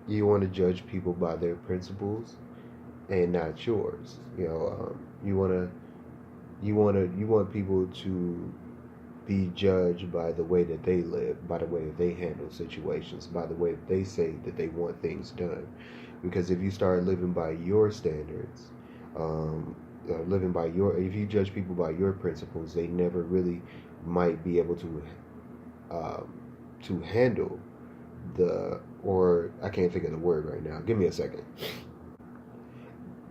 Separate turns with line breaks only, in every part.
You want to judge people by their principles and not yours. You want to you want people to be judged by the way that they live, by the way that they handle situations, by the way that they say that they want things done. Because if you start living by your standards, living by if you judge people by your principles, they never really might be able um, to handle or I can't think of the word right now. Give me a second.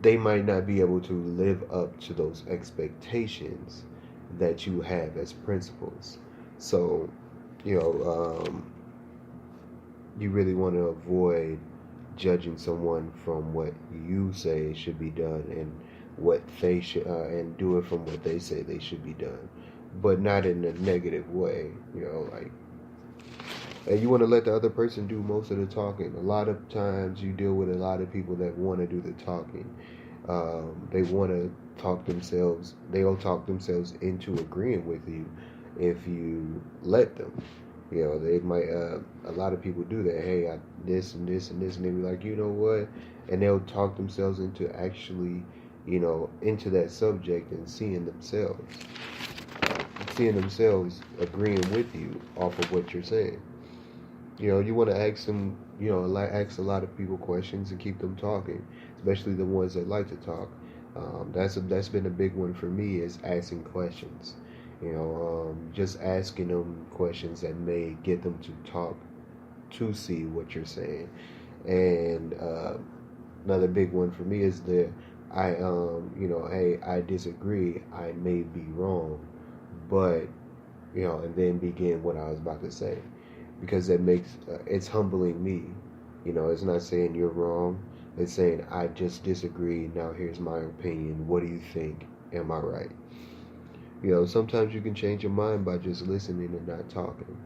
They might not be able to live up to those expectations that you have as principles. So, you know, you really want to avoid judging someone from what you say should be done and what they should and do it from what they say they should be done, but not in a negative way. Like, and you want to let the other person do most of the talking. A lot of times you deal with a lot of people that want to do the talking. They want to talk themselves. They'll talk themselves into agreeing with you if you let them. They might. A lot of people do that. Hey, this and this and this, and they be like, you know what? And they'll talk themselves into actually, into that subject and seeing themselves agreeing with you off of what you're saying. You want to ask them, ask a lot of people questions and keep them talking, especially the ones that like to talk. That's been a big one for me is asking questions. Just asking them questions that may get them to talk to see what you're saying. And another big one for me is hey, I disagree. I may be wrong, but and then begin what I was about to say because that makes it's humbling me. It's not saying you're wrong. It's saying I just disagree. Now here's my opinion. What do you think? Am I right? Sometimes you can change your mind by just listening and not talking.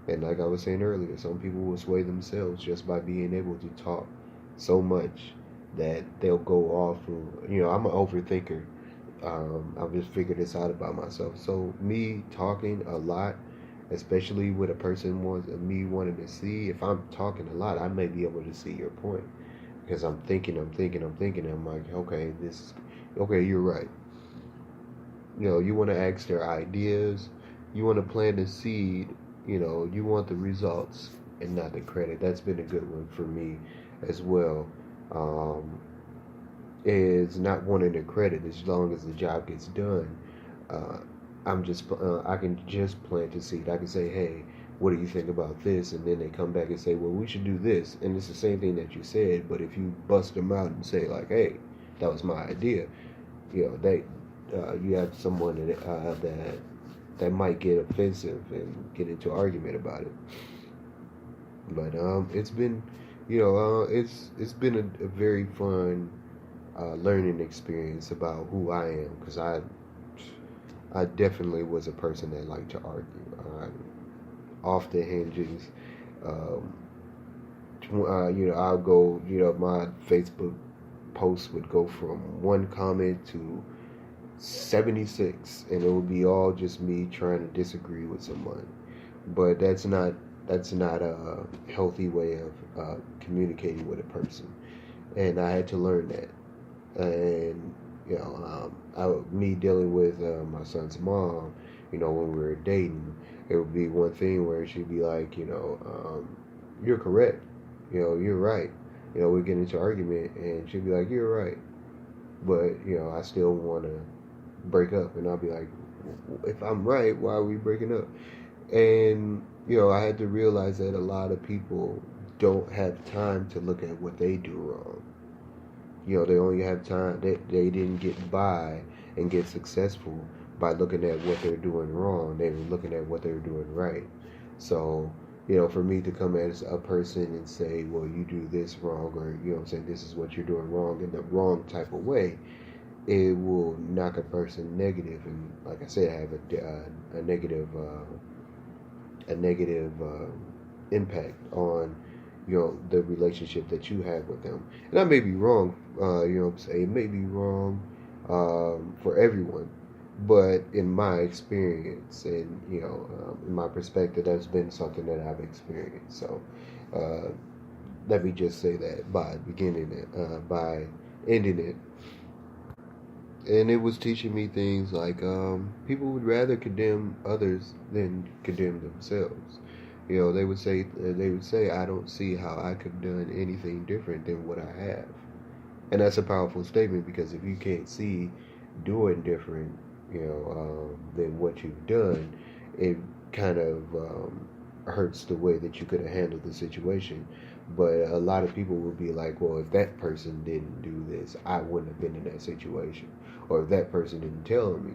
And like I was saying earlier, some people will sway themselves just by being able to talk so much that they'll go off. I'm an overthinker. I've just figured this out about myself. So me talking a lot, especially with a person wants me wanting to see, if I'm talking a lot, I may be able to see your point because I'm thinking. I'm like, okay, you're right. You want to ask their ideas. You want to plant the seed. You want the results and not the credit. That's been a good one for me as well. Um, is not wanting the credit as long as the job gets done. Uh, I can just plant the seed. I can say, hey, what do you think about this? And then they come back and say, well, we should do this. And it's the same thing that you said, but if you bust them out and say like, hey, that was my idea, they you have someone that might get offensive and get into argument about it. But it's been, it's been a very fun learning experience about who I am because I definitely was a person that liked to argue. Off the hinges. Um, I'll go. My Facebook posts would go from one comment to 76, and it would be all just me trying to disagree with someone. But that's not a healthy way of communicating with a person, and I had to learn that. And me dealing with my son's mom, when we were dating, it would be one thing where she'd be like, you're correct, you're right. We get into argument, and she'd be like, you're right, but I still want to break up, and I'll be like, if I'm right, why are we breaking up? And I had to realize that a lot of people don't have time to look at what they do wrong. They only have time. They didn't get by and get successful by looking at what they're doing wrong. They were looking at what they're doing right. So, for me to come as a person and say, well, you do this wrong, or, I'm saying this is what you're doing wrong in the wrong type of way, it will knock a person negative. And like I said, I have a negative impact on the relationship that you have with them. And I may be wrong. I'm saying? It may be wrong for everyone, but in my experience and in my perspective, that's been something that I've experienced. So Let me just say that by beginning it, by ending it. And it was teaching me things like people would rather condemn others than condemn themselves. They would say, I don't see how I could have done anything different than what I have. And that's a powerful statement because if you can't see doing different, than what you've done, it kind of hurts the way that you could have handled the situation. But a lot of people will be like, well, if that person didn't do this, I wouldn't have been in that situation. Or if that person didn't tell me,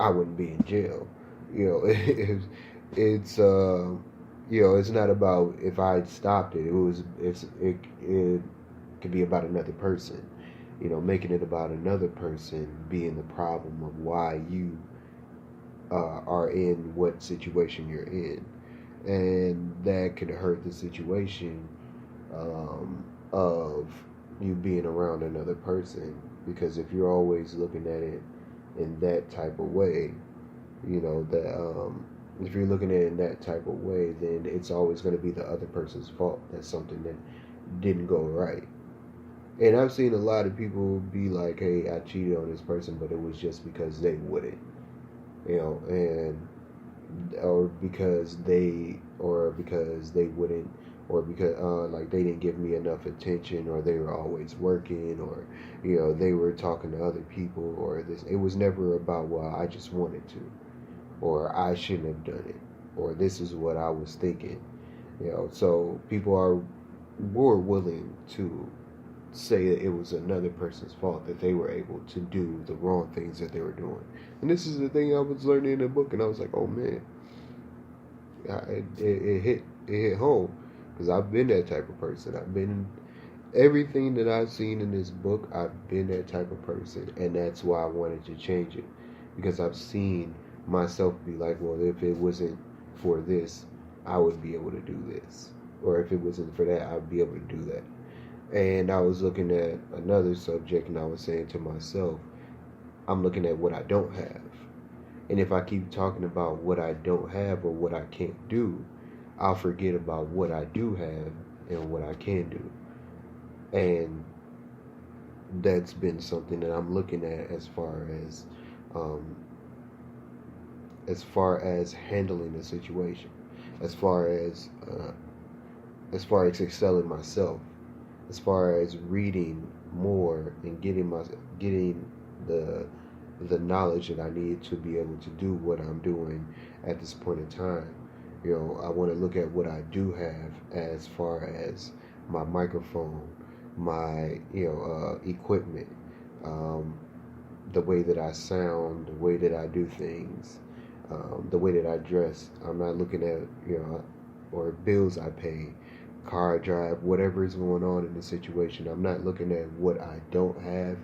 I wouldn't be in jail. It's it's not about if I stopped it. It could be about another person. Making it about another person being the problem of why you are in what situation you're in, and that could hurt the situation of you being around another person. Because if you're always looking at it in that type of way, that if you're looking at it in that type of way, then it's always going to be the other person's fault. That's something that didn't go right. And I've seen a lot of people be like, "Hey, I cheated on this person, but it was just because they wouldn't," and or because they wouldn't, or because like they didn't give me enough attention, or they were always working, or they were talking to other people, or this. It was never about, well, I just wanted to, or I shouldn't have done it, or this is what I was thinking. So people are more willing to say that it was another person's fault that they were able to do the wrong things that they were doing. And this is the thing I was learning in the book, and I was like, oh man, it hit home because I've been that type of person. I've been everything that I've seen in this book. I've been that type of person, and that's why I wanted to change it, because I've seen myself be like, well, if it wasn't for this, I would be able to do this, or if it wasn't for that, I'd be able to do that. And I was looking at another subject, and I was saying to myself, I'm looking at what I don't have. And if I keep talking about what I don't have or what I can't do, I'll forget about what I do have and what I can do. And that's been something that I'm looking at um, as far as handling the situation, as far as excelling myself, as far as reading more and getting the knowledge that I need to be able to do what I'm doing at this point in time. I want to look at what I do have as far as my microphone, my equipment, um, the way that I sound, the way that I do things, the way that I dress. I'm not looking at or bills I pay, car I drive, whatever is going on in the situation. I'm not looking at what I don't have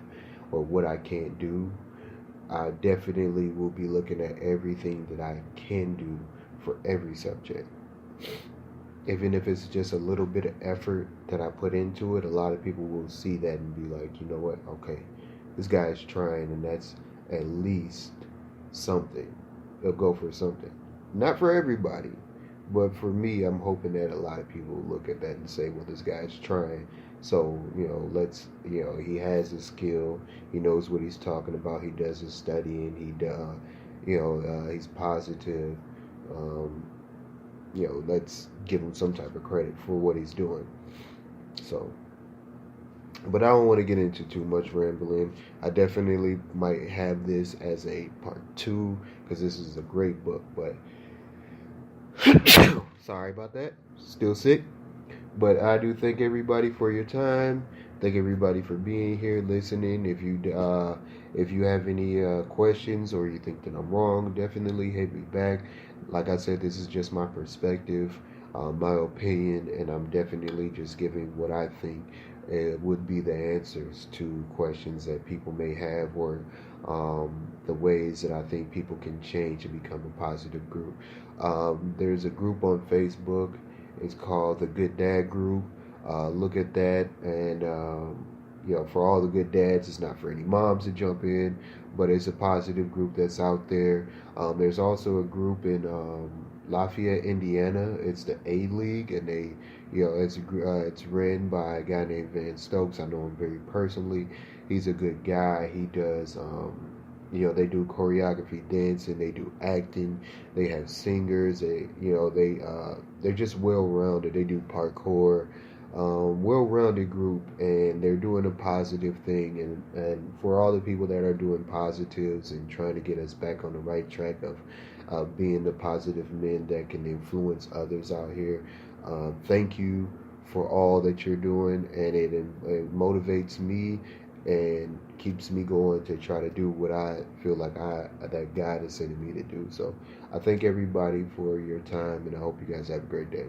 or what I can't do. I definitely will be looking at everything that I can do for every subject. Even if it's just a little bit of effort that I put into it, a lot of people will see that and be like, you know what, okay, this guy's trying, and that's at least something. They'll go for something. Not for everybody, but for me, I'm hoping that a lot of people look at that and say, well, this guy's trying. So, he has a skill. He knows what he's talking about. He does his studying. He's positive. Um, let's give him some type of credit for what he's doing. So, but I don't want to get into too much rambling. I definitely might have this as a part 2 because this is a great book, but sorry about that. Still sick. But I do thank everybody for your time. Thank everybody for being here, listening. If you have any questions or you think that I'm wrong, definitely hit me back. Like I said, this is just my perspective, my opinion, and I'm definitely just giving what I think would be the answers to questions that people may have, or the ways that I think people can change and become a positive group. There's a group on Facebook. It's called the Good Dad Group. Look at that, and for all the good dads, it's not for any moms to jump in, but it's a positive group that's out there. There's also a group in Lafayette, Indiana. It's the A League, and they It's written by a guy named Van Stokes. I know him very personally. He's a good guy. He does they do choreography, dancing, they do acting, they have singers. They're just well rounded. They do parkour. Well-rounded group, and they're doing a positive thing, and for all the people that are doing positives and trying to get us back on the right track of being the positive men that can influence others out here. Thank you for all that you're doing, and it motivates me and keeps me going to try to do what I feel like that God is sending me to do. So I thank everybody for your time, and I hope you guys have a great day.